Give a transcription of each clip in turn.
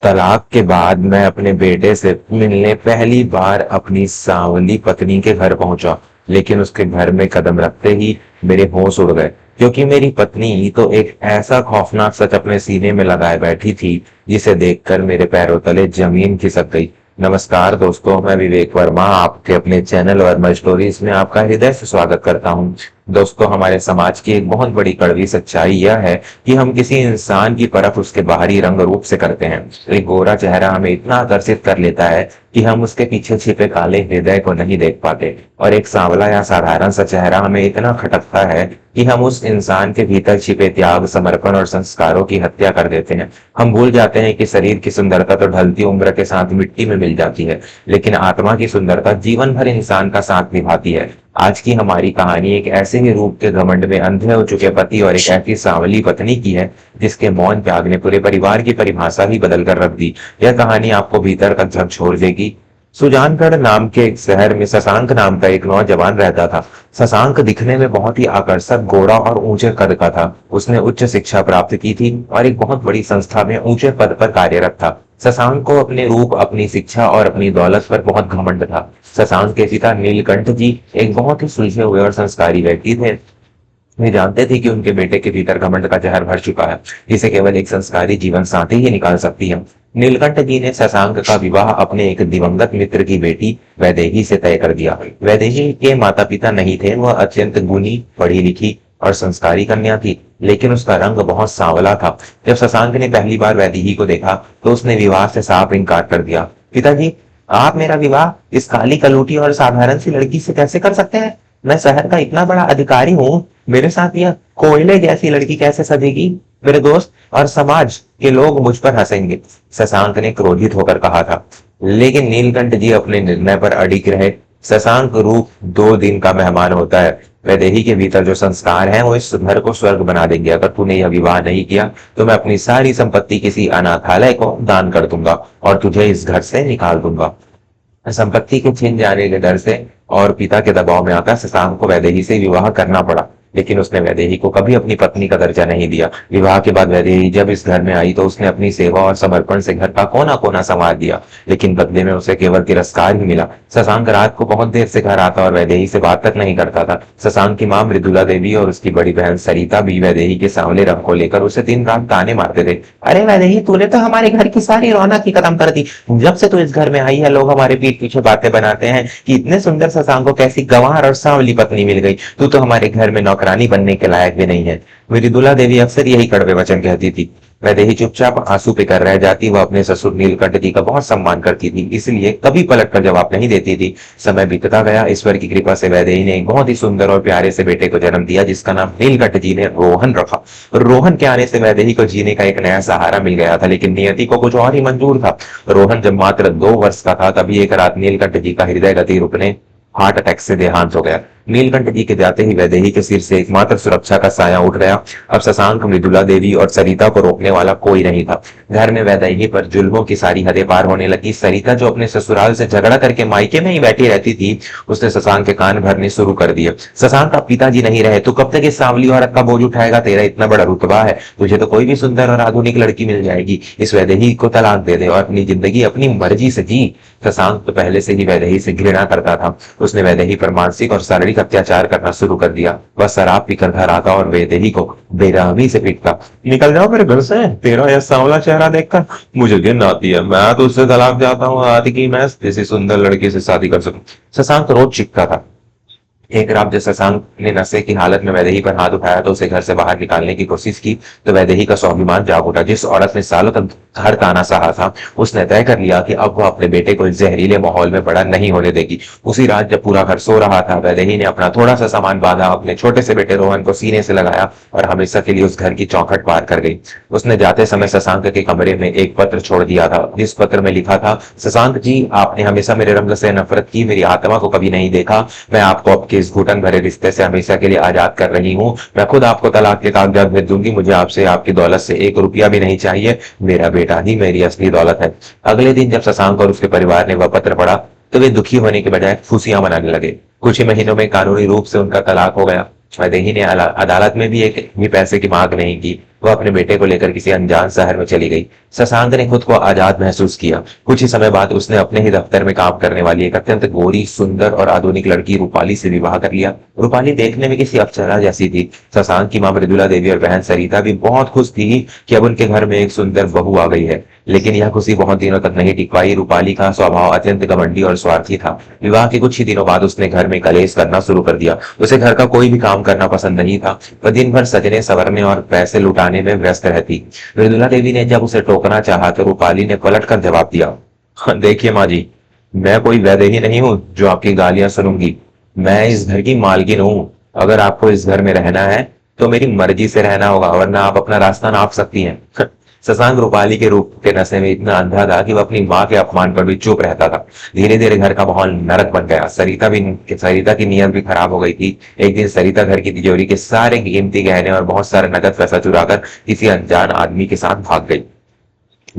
तलाक के बाद मैं अपने बेटे से मिलने पहली बार अपनी सांवली पत्नी के घर पहुंचा। लेकिन उसके घर में कदम रखते ही मेरे होश उड़ गए, क्योंकि मेरी पत्नी तो एक ऐसा खौफनाक सच अपने सीने में लगाए बैठी थी जिसे देखकर मेरे पैरों तले जमीन खिसक गई। नमस्कार दोस्तों, मैं विवेक वर्मा आपके अपने चैनल वर्मा स्टोरीज में आपका हृदय से स्वागत करता हूं। दोस्तों, हमारे समाज की एक बहुत बड़ी कड़वी सच्चाई यह है कि हम किसी इंसान की परख उसके बाहरी रंग रूप से करते हैं। एक गोरा चेहरा हमें इतना आकर्षित कर लेता है कि हम उसके पीछे छिपे काले हृदय को नहीं देख पाते, और एक सांवला या साधारण सा चेहरा हमें इतना खटकता है कि हम उस इंसान के भीतर छिपे त्याग, समर्पण और संस्कारों की हत्या कर देते हैं। हम भूल जाते हैं कि शरीर की सुंदरता तो ढलती उम्र के साथ मिट्टी में मिल जाती है, लेकिन आत्मा की सुंदरता जीवन भर इंसान का साथ निभाती है। आज की हमारी कहानी एक ऐसे ही रूप के घमंड में अंधे हो चुके पति और एक ऐसी सांवली पत्नी की है जिसके मौन त्याग ने पूरे परिवार की परिभाषा ही बदल कर रख दी। यह कहानी आपको भीतर तक झकझोर देगी। सुजानगढ़ नाम के एक शहर में शशांक नाम का एक नौजवान रहता था। शशांक दिखने में बहुत ही आकर्षक, गोरा और ऊंचे कद का था। उसने उच्च शिक्षा प्राप्त की थी और एक बहुत बड़ी संस्था में ऊंचे पद पर कार्यरत था। शशांक को अपने रूप, अपनी शिक्षा और अपनी दौलत पर बहुत घमंड था। शशांक के पिता नीलकंठ जी एक बहुत ही सुलझे हुए और संस्कारी व्यक्ति थे। वे जानते थे कि उनके बेटे के भीतर घमंड का जहर भर चुका है, जिसे केवल एक संस्कारी जीवन साथी ही निकाल सकती है। नीलकंठ जी ने शशांक का विवाह अपने एक दिवंगत मित्र की बेटी वैदेही से तय कर दिया। वैदेही के माता पिता नहीं थे, वह अत्यंत गुणी, पढ़ी लिखी और संस्कारी कन्या थी, लेकिन उसका रंग बहुत सांवला था। जब शशांक ने पहली बार वैदेही को देखा तो उसने विवाह से साफ इनकार कर दिया। पिताजी, आप मेरा विवाह इस काली कलूटी और साधारण सी लड़की से कैसे कर सकते हैं? मैं शहर का इतना बड़ा अधिकारी हूँ, मेरे साथ यह कोयले जैसी लड़की कैसे सजेगी? मेरे दोस्त और समाज के लोग मुझ पर हंसेंगे, शशांक ने क्रोधित होकर कहा था। लेकिन नीलकंठ जी अपने निर्णय पर अडिग रहे। शशांक रूप 2 दिन का मेहमान होता है। वैदेही के भीतर जो संस्कार हैं वो इस घर को स्वर्ग बना देंगे। अगर तूने यह विवाह नहीं किया तो मैं अपनी सारी संपत्ति किसी अनाथालय को दान कर दूंगा और तुझे इस घर से निकाल दूंगा। संपत्ति के छिन जाने के डर से और पिता के दबाव में आकर शशांक को वैदेही से विवाह करना पड़ा, लेकिन उसने वैदेही को कभी अपनी पत्नी का दर्जा नहीं दिया। विवाह के बाद वैदेही जब इस घर में आई तो उसने अपनी सेवा और समर्पण से घर का कोना कोना संवार दिया, लेकिन बदले में उसे केवल तिरस्कार ही मिला। शशांक रात को बहुत देर से घर आता और वैदेही से बात तक नहीं करता था। शशांक की माँ मृदुला देवी और उसकी बड़ी बहन सरिता भी वैदेही के सांवले रंग को लेकर उसे दिन रात ताने मारते थे। अरे वैदेही, तूने तो हमारे घर की सारी रौनक ही खत्म कर दी। जब से तू इस घर में आई है, लोग हमारे पीठ पीछे बातें बनाते हैं कि इतने सुंदर शशांक को कैसी गंवार और सांवली पत्नी मिल गई। तू तो हमारे घर में नौकरानी बनने के लायक भी नहीं है। मृदुला देवी अक्सर यही कड़वे वचन कहती थी। वैदेही चुपचाप आंसू पिकर रह जाती। वह अपने ससुर नीलकंठ जी का बहुत सम्मान करती थी, इसलिए कभी पलट कर जवाब नहीं देती थी। समय बीतता गया। ईश्वर की कृपा से वैदेही ने एक बहुत ही सुंदर और प्यारे से बेटे को जन्म दिया, जिसका नाम नीलकंठ जी ने रोहन रखा। रोहन के आने से वैदेही को जीने का एक नया सहारा मिल गया था, लेकिन नियति को कुछ और ही मंजूर था। रोहन जब मात्र 2 वर्ष का था, तभी एक रात नीलकंठ जी का हृदय गति रुकने हार्ट अटैक से देहांत हो गया। नीलकंठ जी के जाते ही वैदेही के सिर से एकमात्र सुरक्षा का साया उठ गया। अब शशांक, मृदुला देवी और सरिता को रोकने वाला कोई नहीं था। घर में वैदेही पर जुल्मों की सारी हदें पार होने लगी। सरिता, जो अपने ससुराल से झगड़ा करके मायके में ही बैठी रहती थी, उसने शशांक के कान भरने शुरू कर दिए। शशांक, अब पिताजी नहीं रहे, तू कब तक इस सांवली औरत का बोझ उठाएगा? तेरा इतना बड़ा रुतबा है, तुझे तो कोई भी सुंदर और आधुनिक लड़की मिल जाएगी। इस वैदेही को तलाक दे दे और अपनी जिंदगी अपनी मर्जी से जी। शशांक तो पहले से ही वैदेही से घृणा करता था। उसने वैदेही पर मानसिक और शारीरिक अत्याचार करना शुरू कर दिया। वह शराब पीकर घर आता और वैदेही को बेरहमी से पीटता। निकल जाओ मेरे घर से, तेरा यह सांवला चेहरा देखकर मुझे घिन आती है। मैं तो उससे तलाक जाता हूँ आज की मैं किसी सुंदर लड़की से शादी कर सकूं। शशांक रोज चिढ़ता था। एक रात जब शशांक ने नशे की हालत में वैदेही पर हाथ उठाया तो उसे घर से बाहर निकालने की कोशिश की, तो वैदेही का स्वाभिमान जाग उठा। जिस औरत ने सालों तक हर ताना सहा था, उसने तय कर लिया कि अब वह अपने बेटे को इस जहरीले माहौल में बड़ा नहीं होने देगी। उसी रात जब पूरा घर सो रहा था, वैदेही ने अपना थोड़ा सा सामान बांधा, अपने छोटे से बेटे रोहन को सीने से लगाया और हमेशा के लिए उस घर की चौखट पार कर गई। उसने जाते समय शशांक के कमरे में एक पत्र छोड़ दिया था, जिस पत्र में लिखा था, शशांक जी, आपने हमेशा मेरे रंग से नफरत की, मेरी आत्मा को कभी नहीं देखा। मैं आपको आपके इस घुटन भरे रिश्ते से हमेशा के लिए आजाद कर रही हूँ। मैं खुद आपको तलाक के कागजात भेज दूंगी। मुझे आपसे आपकी दौलत से 1 रुपया भी नहीं चाहिए। मेरा बेटा ही मेरी असली दौलत है। अगले दिन जब शशांक और उसके परिवार ने वह पत्र पढ़ा तो वे दुखी होने के बजाय खुशियां मनाने लगे। कुछ ही महीनों में कानूनी रूप से उनका तलाक हो गया। वैदेही ने अदालत में भी एक भी पैसे की मांग नहीं की। वह अपने बेटे को लेकर किसी अनजान शहर में चली गई। शशांक ने खुद को आजाद महसूस किया। कुछ ही समय बाद उसने अपने ही दफ्तर में काम करने वाली एक अत्यंत गोरी, सुंदर और आधुनिक लड़की रूपाली से विवाह कर लिया। रूपाली देखने में किसी अप्सरा जैसी थी। शशांक की मां मृदुला देवी और बहन सरिता भी बहुत खुश थी कि अब उनके घर में एक सुंदर बहू आ गई है। लेकिन यह खुशी बहुत दिनों तक नहीं टिक पाई। रूपाली का स्वभाव अत्यंत घमंडी और स्वार्थी था। विवाह के कुछ ही दिनों बाद उसने घर में कलेश करना शुरू कर दिया। उसे घर का कोई भी काम करना पसंद नहीं था। वह दिन भर सजने संवरने और पैसे लुटाने में व्यस्त रहती। मृदुला देवी ने जब उसे टोकना चाहा तो रूपाली ने पलटकर जवाब दिया, "हाँ, देखिए माँ जी, मैं कोई वैदेही नहीं हूँ जो आपकी गालियां सुनूंगी। मैं इस घर की मालकिन हूँ। अगर आपको इस घर में रहना है तो मेरी मर्जी से रहना होगा, वरना आप अपना रास्ता नाप सकती हैं।" शशांक रूपाली के रूप के नशे में इतना अंधा था कि वह अपनी माँ के अपमान पर भी चुप रहता था। धीरे धीरे घर का माहौल नरक बन गया। सरिता की नीयत भी खराब हो गई थी। एक दिन सरिता घर की तिजोरी के सारे कीमती गहने और बहुत सारे नकद पैसा चुराकर किसी अनजान आदमी के साथ भाग गई।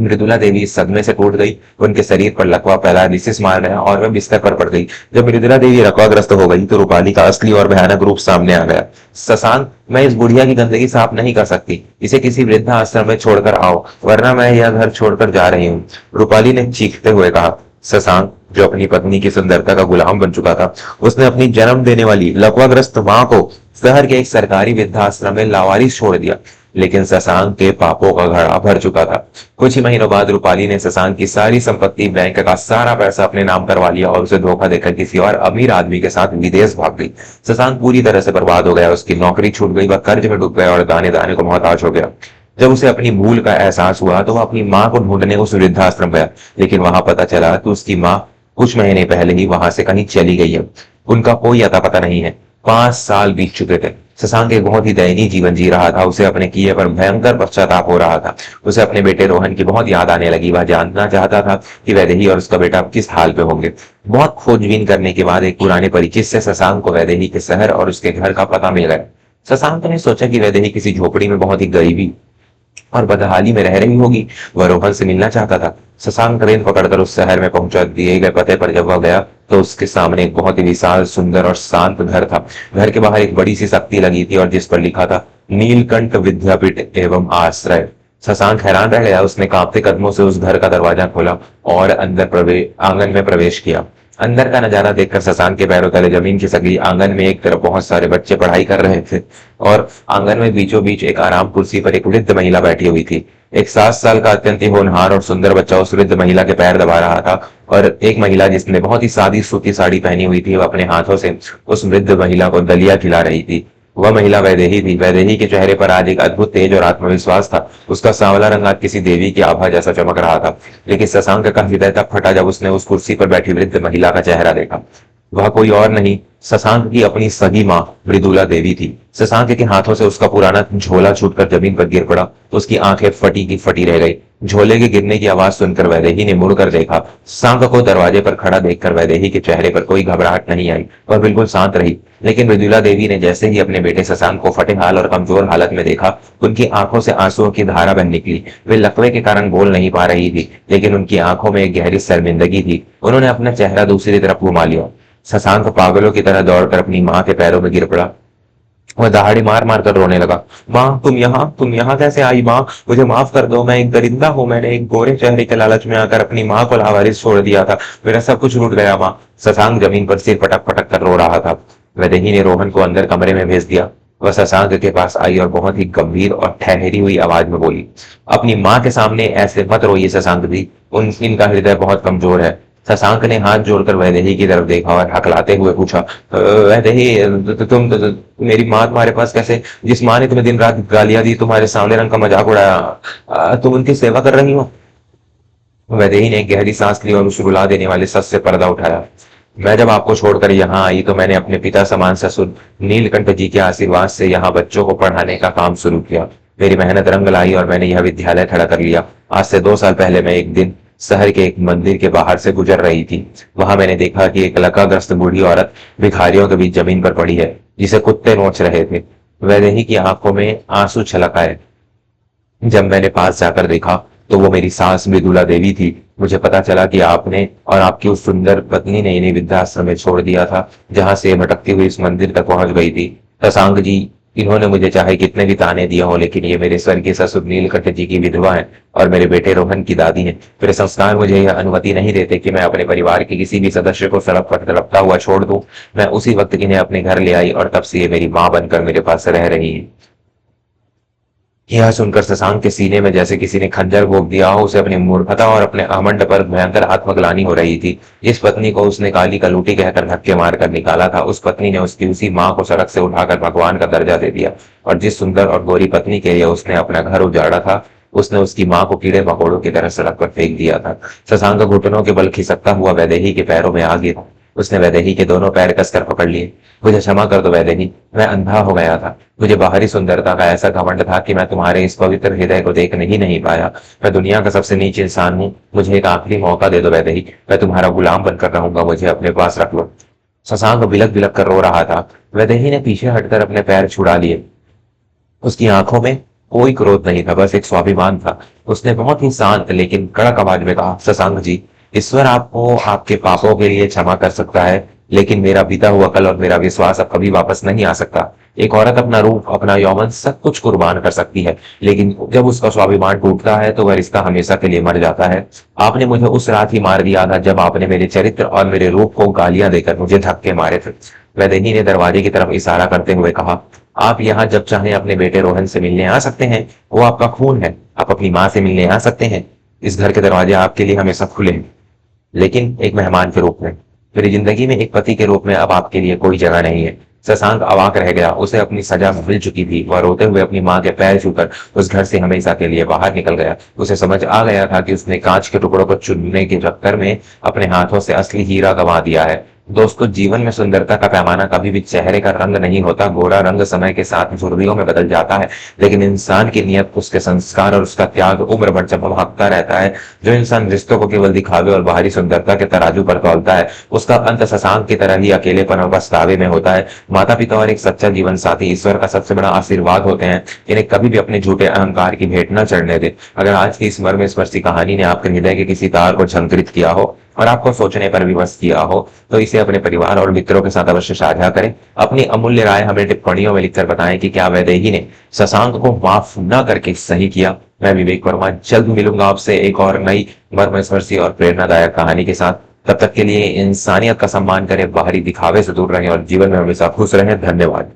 मृदुला देवी इस सदमे से टूट गई। उनके शरीर पर लकवा फैला, रिसिस मार गया और वह बिस्तर पर पड़ गई। जब मृदुला देवी लकवाग्रस्त हो गई तो रूपाली का असली और भयानक रूप सामने आ गया। "शशांक, मैं इस बुढ़िया की गंदगी साफ नहीं कर सकती। इसे किसी वृद्धाश्रम में छोड़कर आओ, वरना मैं यह घर छोड़कर जा रही हूँ," रूपाली ने चीखते हुए कहा। शशांक, जो अपनी पत्नी की सुंदरता का गुलाम बन चुका था, उसने अपनी जन्म देने वाली लकवाग्रस्त मां को शहर के एक सरकारी वृद्धाश्रम में लावारिस छोड़ दिया। लेकिन शशांक के पापों का घड़ा भर चुका था। कुछ ही महीनों बाद रूपाली ने शशांक की सारी संपत्ति, बैंक का सारा पैसा अपने नाम करवा लिया और उसे धोखा देकर किसी और अमीर आदमी के साथ विदेश भाग गई। शशांक पूरी तरह से बर्बाद हो गया। उसकी नौकरी छूट गई, वह कर्ज में डूब गया और दाने दाने को मोहताज हो गया। जब उसे अपनी भूल का एहसास हुआ तो वह अपनी मां को ढूंढने उस वृद्धाश्रम गया। लेकिन वहां पता चला कि उसकी मां कुछ महीने पहले ही वहां से कहीं चली गई है। उनका कोई अता पता नहीं है। 5 साल बीत चुके थे। शशांक एक बहुत ही दयनीय जीवन जी रहा था। उसे अपने किए पर भयंकर पश्चाताप हो रहा था। उसे अपने बेटे रोहन की बहुत याद आने लगी। वह जानना चाहता था कि वैदेही और उसका बेटा किस हाल पे होंगे। बहुत खोजबीन करने के बाद एक पुराने परिचित से शशांक को वैदेही के शहर और उसके घर का पता मिल गया। शशांक ने सोचा कि वैदेही किसी झोपड़ी में बहुत ही गरीबी और बदहाली में रह रही होगी। वह रोहन से मिलना चाहता था। शशांक ट्रेन पकड़कर उस शहर में पहुंचा। दिए गए पते पर जब वह गया तो उसके सामने एक बहुत ही विशाल, सुंदर और शांत घर था। घर के बाहर एक बड़ी सी तख्ती लगी थी और जिस पर लिखा था, "नीलकंठ विद्यापीठ एवं आश्रय"। शशांक हैरान रह गया। उसने कांपते कदमों से उस घर का दरवाजा खोला और आंगन में प्रवेश किया। अंदर का नजारा देखकर शशांक के पैरों तले जमीन खिसक गई। आंगन में एक तरफ बहुत सारे बच्चे पढ़ाई कर रहे थे और आंगन में बीचों बीच एक आराम कुर्सी पर एक वृद्ध महिला बैठी हुई थी। एक 7 साल का अत्यंत ही होनहार और सुंदर बच्चा उस वृद्ध महिला के पैर दबा रहा था और एक महिला जिसने बहुत ही सादी सूती साड़ी पहनी हुई थी, वह अपने हाथों से उस वृद्ध महिला को दलिया खिला रही थी। वह महिला वैदेही थी। वैदेही के चेहरे पर आज एक अद्भुत तेज और आत्मविश्वास था। उसका सांवला रंग आज किसी देवी की आभा जैसा चमक रहा था। लेकिन शशांक का हृदय तब फटा जब उसने उस कुर्सी पर बैठी वृद्ध महिला का चेहरा देखा। वह कोई और नहीं, शशांक की अपनी सगी मां मृदुला देवी थी। शशांक के हाथों से उसका पुराना झोला छूटकर जमीन पर गिर पड़ा। उसकी आंखें फटी की फटी रह गई। झोले के गिरने की आवाज सुनकर वैदेही ने मुड़कर देखा। शशांक को दरवाजे पर खड़ा देखकर वैदेही के चेहरे पर कोई घबराहट नहीं आई। वह बिल्कुल शांत रही। लेकिन मृदुला देवी ने जैसे ही अपने बेटे शशांक को फटे हाल और कमजोर हालत में देखा, उनकी आंखों से आंसुओं की धारा बह निकली। वे लकवे के कारण बोल नहीं पा रही थी, लेकिन उनकी आंखों में एक गहरी शर्मिंदगी थी। उन्होंने अपना चेहरा दूसरी तरफ घुमा लिया। शशांक पागलों की तरह दौड़कर अपनी मां के पैरों में गिर पड़ा। वह दहाड़ी मार मार कर रोने लगा। "माँ, तुम यहाँ कैसे आई? माँ, मुझे माफ कर दो। मैं एक दरिंदा हूँ। मैंने एक गोरे चेहरे के लालच में आकर अपनी माँ को लावारिस छोड़ दिया था। मेरा सब कुछ लूट गया माँ।" शशांक जमीन पर सिर पटक पटक कर रो रहा था। वैदेही ने रोहन को अंदर कमरे में भेज दिया। वह शशांक के पास आई और बहुत ही गंभीर और ठहरी हुई आवाज में बोली, "अपनी माँ के सामने ऐसे मत रोइए शशांक जी। इनका हृदय बहुत कमजोर है।" शशांक ने हाथ जोड़कर वैदेही की तरफ देखा और हकलाते हुए पूछा, वैदेही, मेरी माँ तुम्हारे पास कैसे? जिस माँ ने तुम्हें दिन रात गालियां दी, तुम्हारे सामने रंग का मजाक उड़ाया, तुम उनकी सेवा कर रही हो?" वैदेही ने एक गहरी सांस ली और उस रुला देने वाले सच से पर्दा उठाया। "मैं जब आपको छोड़कर यहाँ आई तो मैंने अपने पिता समान ससुर नीलकंठ जी के आशीर्वाद से यहाँ बच्चों को पढ़ाने का काम शुरू किया। मेरी मेहनत रंग लाई और मैंने यह विद्यालय खड़ा कर लिया। आज से 2 साल पहले मैं एक दिन शहर के एक मंदिर के बाहर से गुजर रही थी। वहां मैंने देखा कि एक लकवाग्रस्त बूढ़ी औरत भिखारियों के बीच जमीन पर पड़ी है, जिसे कुत्ते नोच रहे थे। वैदेही की आंखों में आंसू छलक आए। जब मैंने पास जाकर देखा तो वो मेरी सास मृदुला देवी थी। मुझे पता चला कि आपने और आपकी उस सुंदर पत्नी ने इन्हें वृद्धाश्रम में छोड़ दिया था, जहां से भटकती हुई इस मंदिर तक पहुंच गई थी। शशांक जी, इन्होंने मुझे चाहे कितने भी ताने दिए हों, लेकिन ये मेरे स्वर्गीय ससुर नीलकंठ जी की विधवा हैं और मेरे बेटे रोहन की दादी हैं। मेरे संस्कार मुझे यह अनुमति नहीं देते कि मैं अपने परिवार के किसी भी सदस्य को सड़क पर तड़पता हुआ छोड़ दूं। मैं उसी वक्त इन्हें अपने घर ले आई और तब से ये मेरी माँ बनकर मेरे पास रह रही है। यह सुनकर शशांक के सीने में जैसे किसी ने खंजर भोंक दिया हो। उसे अपनी मूर्खता और अपने घमंड पर भयंकर आत्मग्लानि हो रही थी। जिस पत्नी को उसने काली कलूटी कहकर धक्के मारकर निकाला था, उस पत्नी ने उसकी उसी माँ को सड़क से उठाकर भगवान का दर्जा दे दिया। और जिस सुंदर और गोरी पत्नी के लिए उसने अपना घर उजाड़ा था, उसने उसकी माँ को कीड़े मकोड़ों की तरह सड़क पर फेंक दिया था। शशांक घुटनों के बल खिसकता हुआ वैदेही के पैरों में आ गिरा। उसने वैदेही के दोनों पैर कसकर पकड़ लिए। मुझे क्षमा कर दो वैदेही, मैं अंधा हो गया था। मुझे बाहरी सुंदरता का ऐसा घमंड था कि मैं तुम्हारे इस पवित्र हृदय को देखने ही नहीं पाया। मैं दुनिया का सबसे नीच इंसान हूँ। मुझे एक आखिरी मौका दे दो वैदेही, मैं तुम्हारा गुलाम बनकर रहूंगा, मुझे अपने पास रख लो। शशांक बिलक बिलक कर रो रहा था। वैदेही ने पीछे हटकर अपने पैर छुड़ा लिए। उसकी आंखों में कोई क्रोध नहीं था, बस एक स्वाभिमान था। उसने बहुत ही शांत लेकिन कड़क आवाज में कहा, शशांक जी, ईश्वर आपको आपके पापों के लिए क्षमा कर सकता है, लेकिन मेरा बीता हुआ कल और मेरा विश्वास अब कभी वापस नहीं आ सकता। एक औरत अपना रूप, अपना यौवन सब कुछ कुर्बान कर सकती है, लेकिन जब उसका स्वाभिमान टूटता है तो वह रिश्ता हमेशा के लिए मर जाता है। आपने मुझे उस रात ही मार दिया था जब आपने मेरे चरित्र और मेरे रूप को गालियां देकर मुझे धक्के मारे थे। वैदेही ने दरवाजे की तरफ इशारा करते हुए कहा, आप यहाँ जब चाहें अपने बेटे रोहन से मिलने आ सकते हैं। वो आपका खून है। आप अपनी माँ से मिलने आ सकते हैं। इस घर के दरवाजे आपके लिए हमेशा खुले हैं, लेकिन एक मेहमान के रूप में। मेरी जिंदगी में एक पति के रूप में अब आपके लिए कोई जगह नहीं है। शशांक अवाक रह गया। उसे अपनी सजा मिल चुकी थी। वह रोते हुए अपनी माँ के पैर छूकर उस घर से हमेशा के लिए बाहर निकल गया। उसे समझ आ गया था कि उसने कांच के टुकड़ों को चुनने के चक्कर में अपने हाथों से असली हीरा गंवा दिया है। दोस्तों, जीवन में सुंदरता का पैमाना कभी भी चेहरे का रंग नहीं होता। गोरा रंग समय के साथ झुर्रियों में बदल जाता है, लेकिन इंसान की नियत, उसके संस्कार और उसका त्याग उम्र भर चमकता रहता है। जो इंसान रिश्तों को केवल दिखावे और बाहरी सुंदरता के तराजू पर तौलता है, उसका अंत शशांक की तरह ही अकेलेपन और पछतावे में होता है। माता पिता और एक सच्चा जीवन साथी ईश्वर का सबसे बड़ा आशीर्वाद होते हैं। इन्हें कभी भी अपने झूठे अहंकार की भेंट न चढ़ने दे। अगर आज की इस मर्मस्पर्शी कहानी ने आपके हृदय के किसी तार को झंकृत किया हो और आपको सोचने पर विवश किया हो, तो इसे अपने परिवार और मित्रों के साथ अवश्य साझा करें। अपनी अमूल्य राय हमें टिप्पणियों में लिखकर बताएं कि क्या वैदेही ने शशांक को माफ न करके सही किया। मैं विवेक वर्मा जल्द मिलूंगा आपसे एक और नई मर्मस्पर्शी और प्रेरणादायक कहानी के साथ। तब तक के लिए इंसानियत का सम्मान करें, बाहरी दिखावे से दूर रहें और जीवन में हमेशा खुश रहें। धन्यवाद।